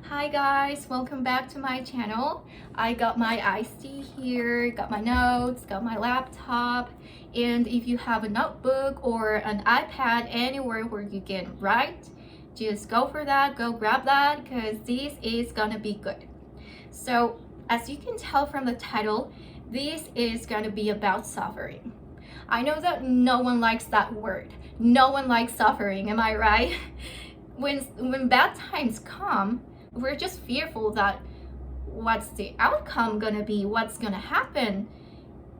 Hi guys, welcome back to my channel. I got my iced tea here, got my notes, got my laptop, and if you have a notebook or an iPad anywhere where you can write, just go for that, go grab that, because this is gonna be good. So as you can tell from the title, this is gonna be about suffering. I know that no one likes that word. No one likes suffering, am I right? When bad times come, we're just fearful that what's the outcome gonna be, what's gonna happen,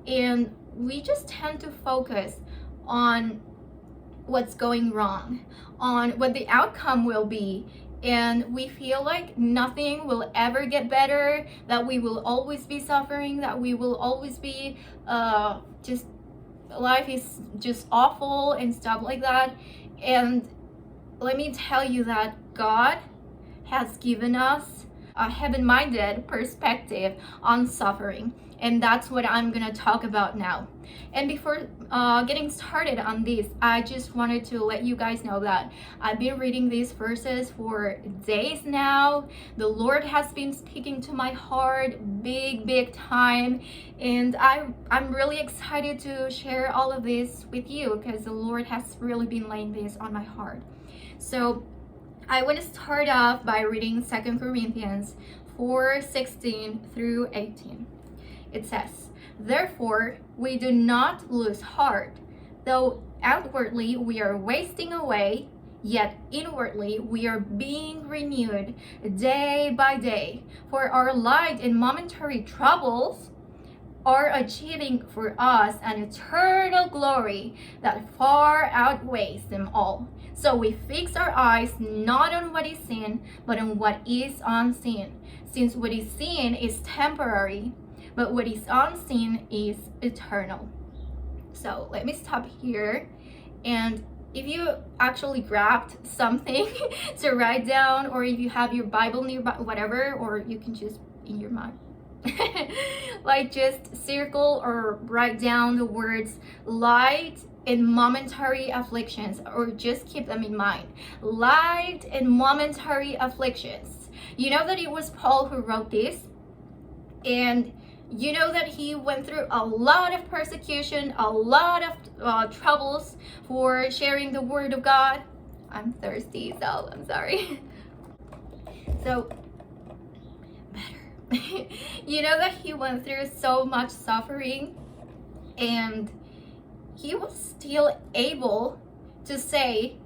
and we just tend to focus on what's going wrong, on what the outcome will be, and we feel like nothing will ever get better, that we will always be suffering, that we will always be just life is just awful and stuff like that. And let me tell you that God has given us a heaven-minded perspective on suffering, and that's what I'm gonna talk about now. And before getting started on this, I just wanted to let you guys know that I've been reading these verses for days now. The Lord has been speaking to my heart big time, and I'm really excited to share all of this with you because the Lord has really been laying this on my heart. So I want to start off by reading 2 Corinthians 4:16 through 18. It says, "Therefore, we do not lose heart, though outwardly we are wasting away, yet inwardly we are being renewed day by day. For our light and momentary troubles are achieving for us an eternal glory that far outweighs them all. So we fix our eyes not on what is seen, but on what is unseen. Since what is seen is temporary, but what is unseen is eternal." So let me stop here. And if you actually grabbed something to write down, or if you have your Bible nearby, whatever, or you can just in your mind, like just circle or write down the words light and momentary afflictions, or just keep them in mind. Light and momentary afflictions. You know that it was Paul who wrote this, and you know that he went through a lot of persecution, a lot of troubles for sharing the word of God. I'm thirsty, so I'm sorry. So you know that he went through so much suffering, and he was still able to say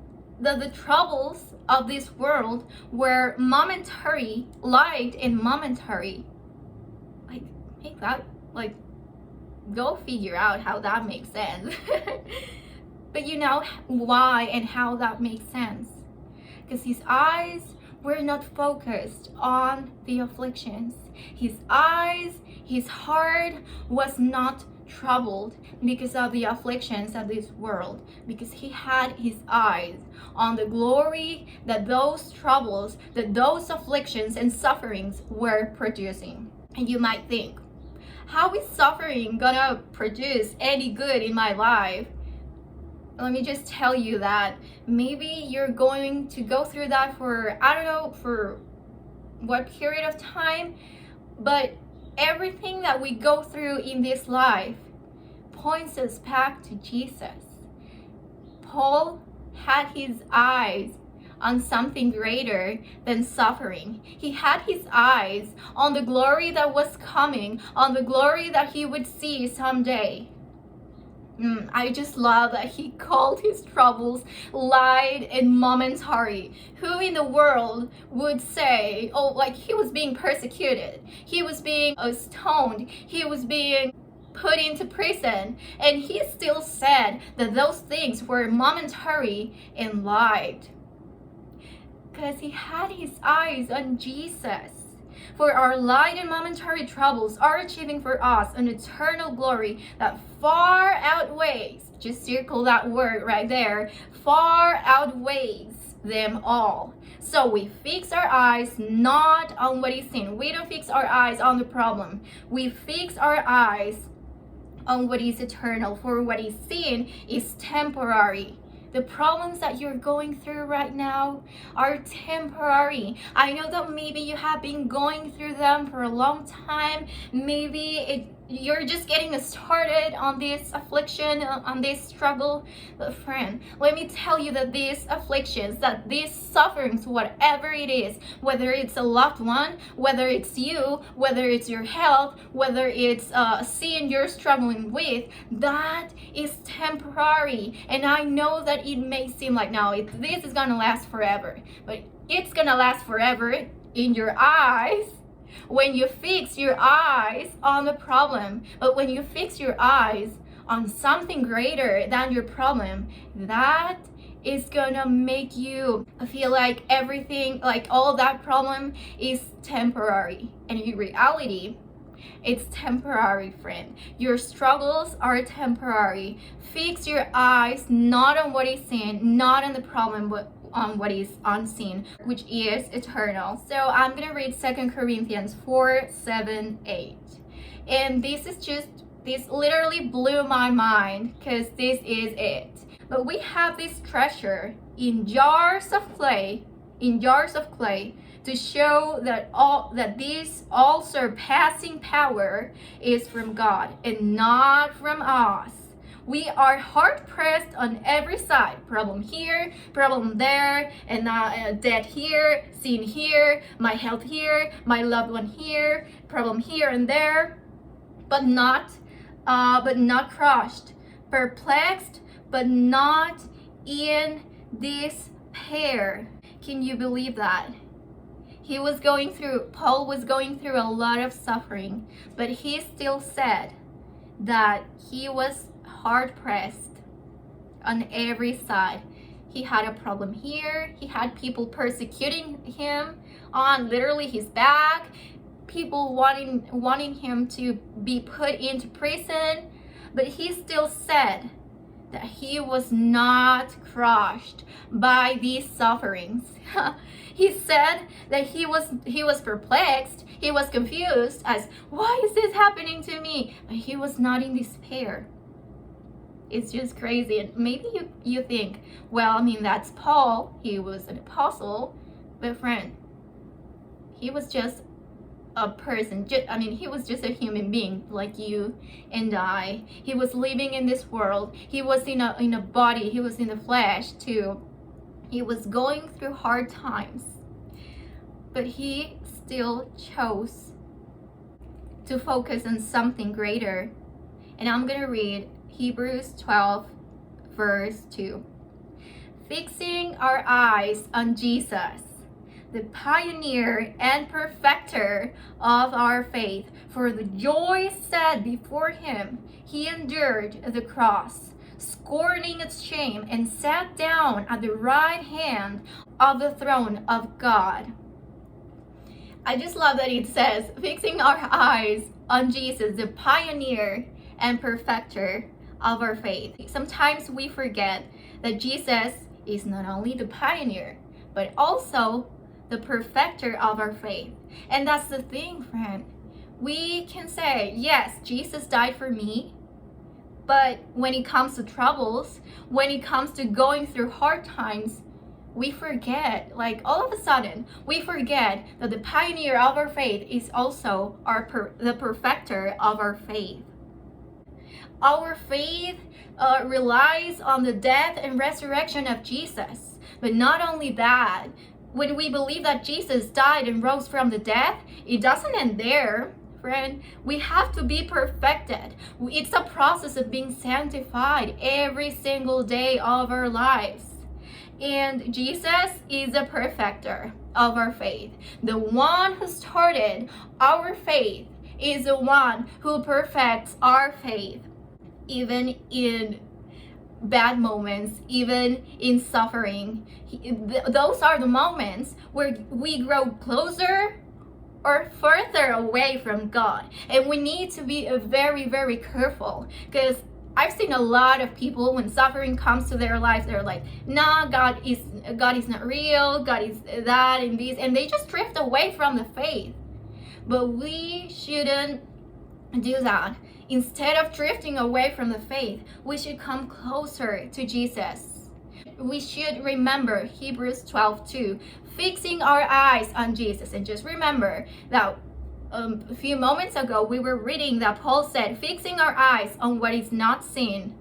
that the troubles of this world were momentary, light and momentary. Like, make that, like, go figure out how that makes sense. But you know why and how that makes sense? Because his eyes were not focused on the afflictions. His eyes, his heart was not troubled because of the afflictions of this world, because he had his eyes on the glory that those troubles, that those afflictions and sufferings were producing. And you might think, how is suffering gonna produce any good in my life? Let me just tell you that maybe you're going to go through that for, I don't know, for what period of time, but everything that we go through in this life points us back to Jesus. Paul had his eyes on something greater than suffering. He had his eyes on the glory that was coming, on the glory that he would see someday. I just love that he called his troubles light and momentary. Who in the world would say, oh, like he was being persecuted, he was being stoned, he was being put into prison, and he still said that those things were momentary and light? Because he had his eyes on Jesus. For our light and momentary troubles are achieving for us an eternal glory that far outweighs, just circle that word right there, far outweighs them all. So we fix our eyes not on what is seen. We don't fix our eyes on the problem. We fix our eyes on what is eternal. For what is seen is temporary. The problems that you're going through right now are temporary. I know that maybe you have been going through them for a long time. Maybe you're just getting started on this affliction, on this struggle. But friend, let me tell you that these afflictions, that these sufferings, whatever it is, whether it's a loved one, whether it's you, whether it's your health, whether it's a sin you're struggling with, that is temporary. And I know that it may seem like now this is gonna last forever, but it's gonna last forever in your eyes when you fix your eyes on the problem. But when you fix your eyes on something greater than your problem, that is gonna make you feel like everything, like all that problem is temporary. And in reality, it's temporary, friend. Your struggles are temporary. Fix your eyes not on what is seen, not on the problem, but on what is unseen, which is eternal. So I'm gonna read 2 Corinthians 4:7-8. And this literally blew my mind, because this is it. But we have this treasure in jars of clay, to show that this all surpassing power is from God and not from us. We are hard pressed on every side. Problem here, problem there, and debt here, sin here, my health here, my loved one here, problem here and there, but not crushed, perplexed, but not in despair. Can you believe that? Paul was going through a lot of suffering, but he still said that he was hard pressed on every side. He had a problem here. He had people persecuting him on literally his back, people wanting him to be put into prison, but he still said that he was not crushed by these sufferings. He said that he was perplexed, he was confused as, why is this happening to me? But he was not in despair. It's just crazy. And maybe you think, well, I mean, that's Paul, he was an apostle. But friend, he was just a person. He was just a human being like you and I. He was living in this world. He was in a body. He was in the flesh too. He was going through hard times, but he still chose to focus on something greater. And I'm gonna read Hebrews 12 verse 2. Fixing our eyes on Jesus, the pioneer and perfecter of our faith, for the joy set before him, he endured the cross, scorning its shame, and sat down at the right hand of the throne of God. I just love that it says, fixing our eyes on Jesus, the pioneer and perfecter of our faith. Sometimes we forget that Jesus is not only the pioneer, but also the perfecter of our faith. And that's the thing, friend. We can say, yes, Jesus died for me, but when it comes to troubles, when it comes to going through hard times, we forget, like all of a sudden, we forget that the pioneer of our faith is also the perfecter of our faith. Our faith relies on the death and resurrection of Jesus. But not only that, when we believe that Jesus died and rose from the dead, it doesn't end there, friend. We have to be perfected. It's a process of being sanctified every single day of our lives. And Jesus is the perfecter of our faith. The one who started our faith is the one who perfects our faith, even in bad moments, even in suffering. Those are the moments where we grow closer or further away from God. And we need to be very, very careful, because I've seen a lot of people, when suffering comes to their lives, they're like, nah, God is not real, God is that and this, and they just drift away from the faith. But we shouldn't do that. Instead of drifting away from the faith, we should come closer to Jesus. we should remember Hebrews 12:2, fixing our eyes on Jesus. And just remember that a few moments ago we were reading that Paul said, fixing our eyes on what is not seen,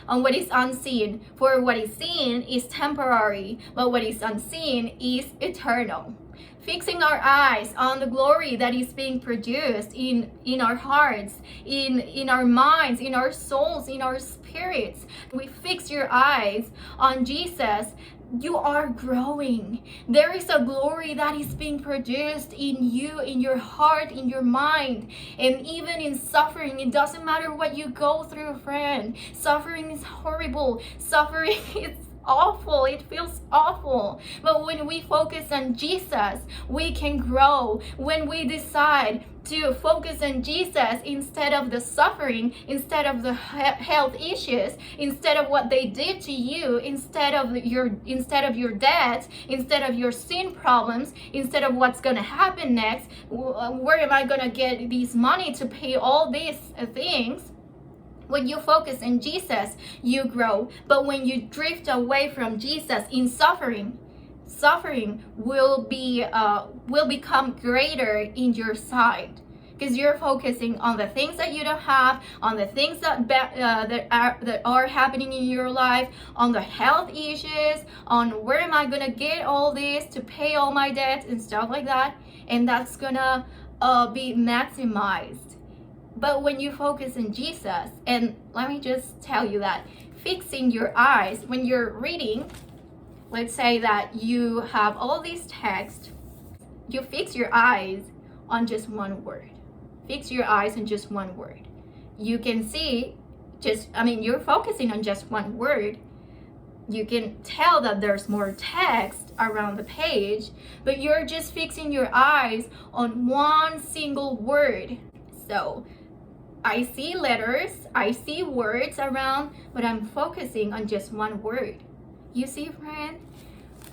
on what is unseen. For what is seen is temporary, but what is unseen is eternal. Fixing our eyes on the glory that is being produced in our hearts, in our minds, in our souls, in our spirits. We fix your eyes on Jesus, you are growing. There is a glory that is being produced in you, in your heart, in your mind, and even in suffering. It doesn't matter what you go through, friend. Suffering is horrible. Suffering is awful. It feels awful. But when we focus on Jesus, we can grow. When we decide to focus on Jesus instead of the suffering, instead of the health issues, instead of what they did to you, instead of your debt, instead of your sin problems, instead of what's going to happen next, where am I going to get this money to pay all these things? When you focus on Jesus, you grow. But when you drift away from Jesus in suffering will become greater in your sight, because you're focusing on the things that you don't have, on the things that are happening in your life, on the health issues, on where am I gonna get all this to pay all my debts and stuff like that, and that's gonna be maximized. But when you focus on Jesus, and let me just tell you that fixing your eyes when you're reading, let's say that you have all these texts, you fix your eyes on just one word. Fix your eyes on just one word. You can see you're focusing on just one word. You can tell that there's more text around the page, but you're just fixing your eyes on one single word. So I see letters, I see words around, but I'm focusing on just one word. You see, friend?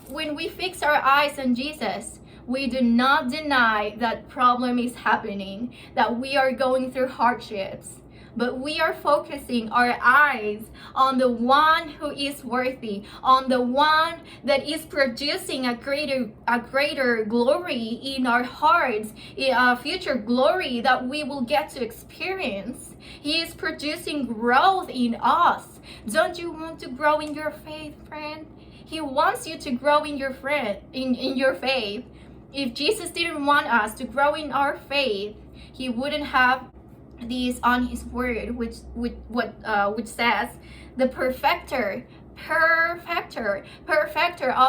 When we fix our eyes on Jesus, we do not deny that problem is happening, that we are going through hardships, but we are focusing our eyes on the one who is worthy, on the one that is producing a greater glory in our hearts, a future glory that we will get to experience. He is producing growth in us. Don't you want to grow in your faith, friend? He wants you to grow in your faith. If Jesus didn't want us to grow in our faith, he wouldn't have these on his word, which says the perfecter of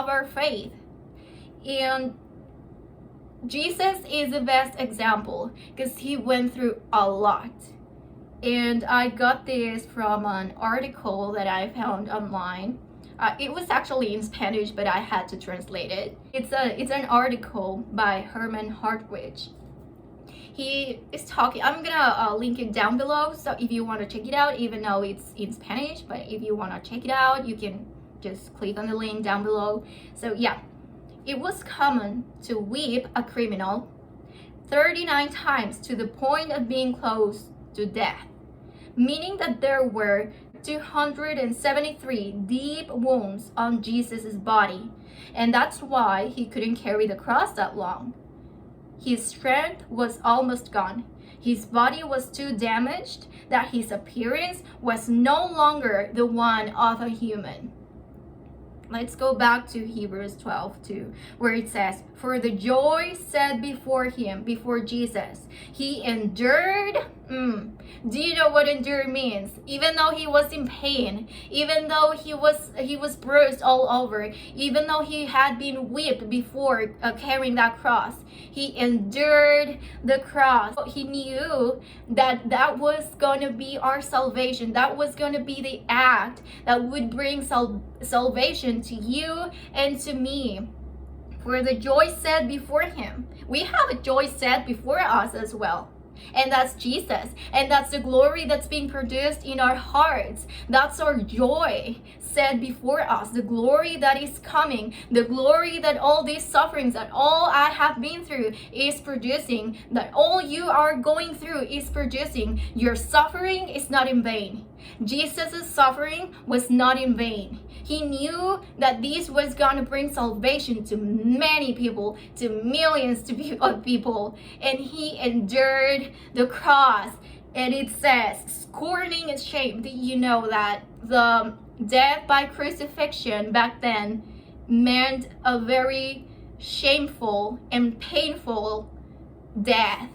our faith. And Jesus is the best example because he went through a lot. And I got this from an article that I found online. It was actually in Spanish, but I had to translate it. It's an article by Herman Hartwich. He is talking, I'm gonna link it down below, so if you want to check it out, even though it's in Spanish, but if you want to check it out, you can just click on the link down below. So yeah, it was common to whip a criminal 39 times to the point of being close to death, meaning that there were 273 deep wounds on Jesus's body, and that's why he couldn't carry the cross that long. His strength was almost gone. His body was too damaged that his appearance was no longer the one of a human. Let's go back to Hebrews 12:2, where it says, for the joy set before him, before Jesus, he endured. Do you know what endure means? Even though he was in pain, even though he was bruised all over, even though he had been whipped before carrying that cross, he endured the cross. He knew that was going to be our salvation. That was going to be the act that would bring salvation to you and to me. For the joy set before him. We have a joy set before us as well. And that's Jesus. And that's the glory that's being produced in our hearts. That's our joy set before us. The glory that is coming. The glory that all these sufferings, that all I have been through is producing. That all you are going through is producing. Your suffering is not in vain. Jesus' suffering was not in vain. He knew that this was going to bring salvation to many people, to millions of people. And he endured the cross. And it says, scorning its shame. Did you know that the death by crucifixion back then meant a very shameful and painful death?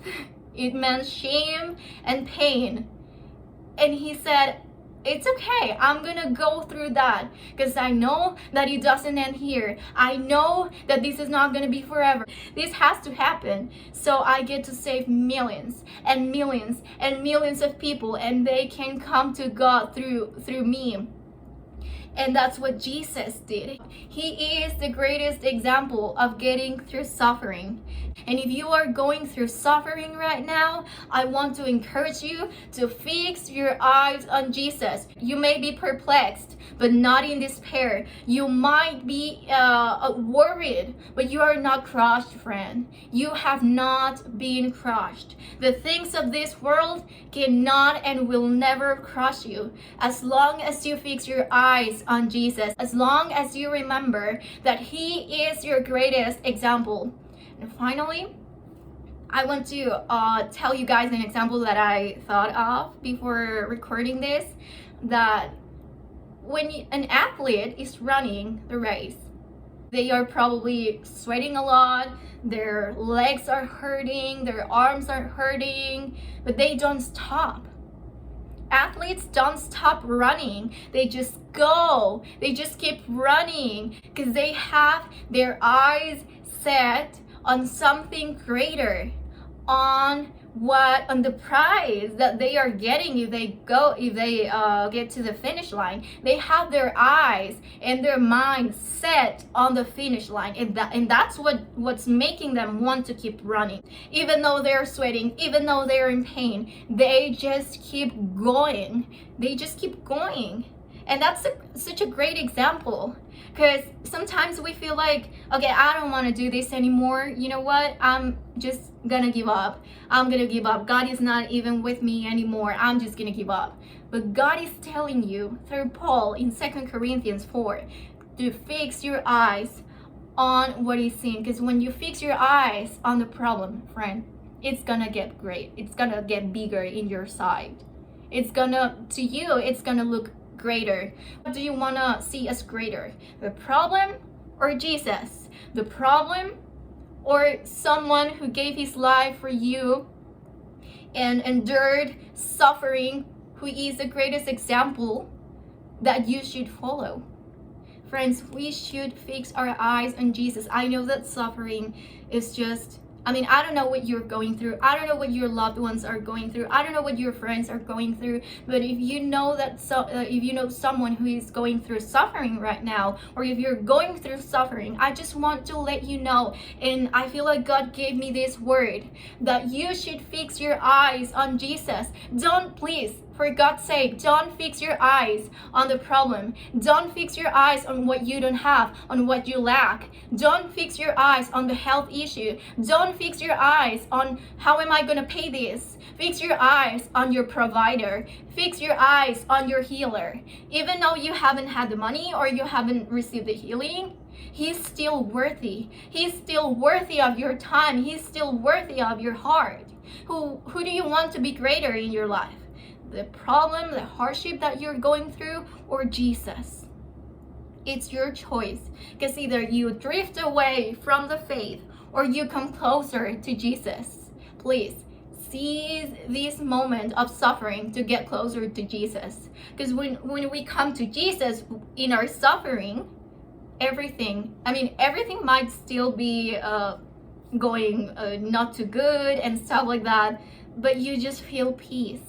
It meant shame and pain. And he said, it's okay, I'm gonna go through that because I know that it doesn't end here. I know that this is not gonna be forever. This has to happen so I get to save millions and millions and millions of people, and they can come to God through me. And that's what Jesus did. He is the greatest example of getting through suffering. And if you are going through suffering right now, I want to encourage you to fix your eyes on Jesus. You may be perplexed, but not in despair. You might be worried, but you are not crushed, friend. You have not been crushed. The things of this world cannot and will never crush you. As long as you fix your eyes on Jesus, as long as you remember that He is your greatest example. And finally, I want to tell you guys an example that I thought of before recording this, that when an athlete is running the race, they are probably sweating a lot, their legs are hurting, their arms are hurting, but they don't stop. Athletes don't stop running. They just go. They just keep running because they have their eyes set on something greater, on the prize that they are getting if they get to the finish line. They have their eyes and their mind set on the finish line, and that's what's making them want to keep running. Even though they're sweating, even though they're in pain, they just keep going. They just keep going. And that's such a great example, because sometimes we feel like, okay, I don't want to do this anymore. You know what? I'm just gonna give up. I'm gonna give up. God is not even with me anymore. I'm just gonna give up. But God is telling you through Paul in 2 Corinthians 4 to fix your eyes on what He's seeing. Because when you fix your eyes on the problem, friend, it's gonna get great. It's gonna get bigger in your sight. It's gonna look greater. What do you want to see as greater? The problem or Jesus? The problem or someone who gave his life for you and endured suffering, who is the greatest example that you should follow? Friends, we should fix our eyes on Jesus. I know that suffering is just, I don't know what you're going through. I don't know what your loved ones are going through. I don't know what your friends are going through. But if you know that, if you know someone who is going through suffering right now, or if you're going through suffering, I just want to let you know. And I feel like God gave me this word that you should fix your eyes on Jesus. Please, for God's sake, don't fix your eyes on the problem. Don't fix your eyes on what you don't have, on what you lack. Don't fix your eyes on the health issue. Don't fix your eyes on how am I going to pay this. Fix your eyes on your provider. Fix your eyes on your healer. Even though you haven't had the money or you haven't received the healing, He's still worthy. He's still worthy of your time. He's still worthy of your heart. Who do you want to be greater in your life? The problem, the hardship that you're going through, or Jesus? It's your choice, because either you drift away from the faith or you come closer to Jesus. Please seize this moment of suffering to get closer to Jesus, because when we come to Jesus in our suffering, everything might still be going not too good and stuff like that, but you just feel peace.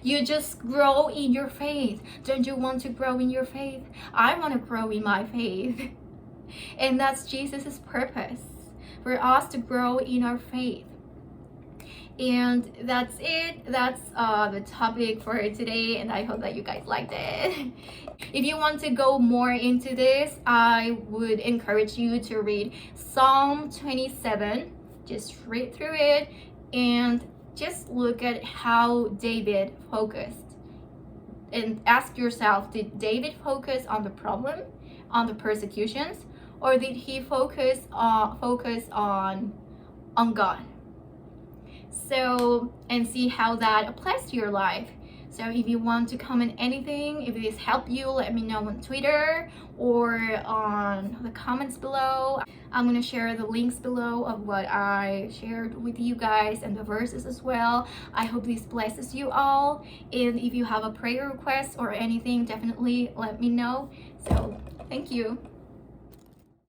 You just grow in your faith. Don't you want to grow in your faith? I want to grow in my faith. And that's Jesus' purpose, for us to grow in our faith. And that's it. That's the topic for today, and I hope that you guys liked it. If you want to go more into this, I would encourage you to read Psalm 27. Just read through it and just look at how David focused and ask yourself, did David focus on the problem, on the persecutions, or did he focus on God? So, and see how that applies to your life. So if you want to comment anything, if this helped you, let me know on Twitter or on the comments below. I'm going to share the links below of what I shared with you guys and the verses as well. I hope this blesses you all. And if you have a prayer request or anything, definitely let me know. So thank you.